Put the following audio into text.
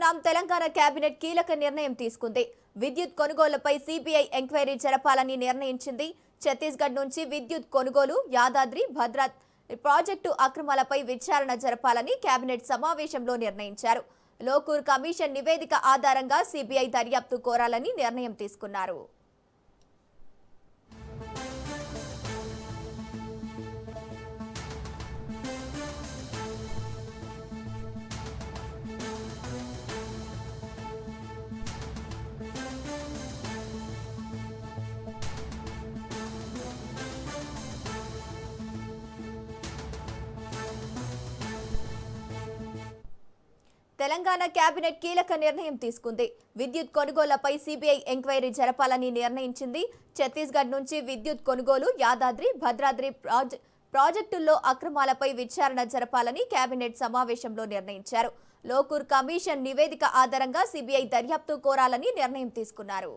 చూస్తున్నాం. తెలంగాణ కేబినెట్ కీలక నిర్ణయం తీసుకుంది. విద్యుత్ కొనుగోలుపై సిబిఐ ఎంక్వైరీ జరపాలని నిర్ణయించింది. ఛత్తీస్గఢ్ నుంచి విద్యుత్ కొనుగోలు, యాదాద్రి భద్రాద్రి ప్రాజెక్టు అక్రమాలపై విచారణ జరపాలని కేబినెట్ సమావేశంలో నిర్ణయించారు. లోకూర్ కమిషన్ నివేదిక ఆధారంగా సిబిఐ దర్యాప్తు కోరాలని నిర్ణయం తీసుకున్నారు. తెలంగాణ కేబినెట్ కీలక నిర్ణయం తీసుకుంది. విద్యుత్ కొనుగోళ్లపై సిబిఐ ఎంక్వైరీ జరపాలని నిర్ణయించింది. ఛత్తీస్గఢ్ నుంచి విద్యుత్ కొనుగోలు, యాదాద్రి భద్రాద్రి ప్రాజెక్టుల్లో అక్రమాలపై విచారణ జరపాలని కేబినెట్ సమావేశంలో నిర్ణయించారు. లోకూర్ కమిషన్ నివేదిక ఆధారంగా సిబిఐ దర్యాప్తు కోరాలని నిర్ణయం తీసుకున్నారు.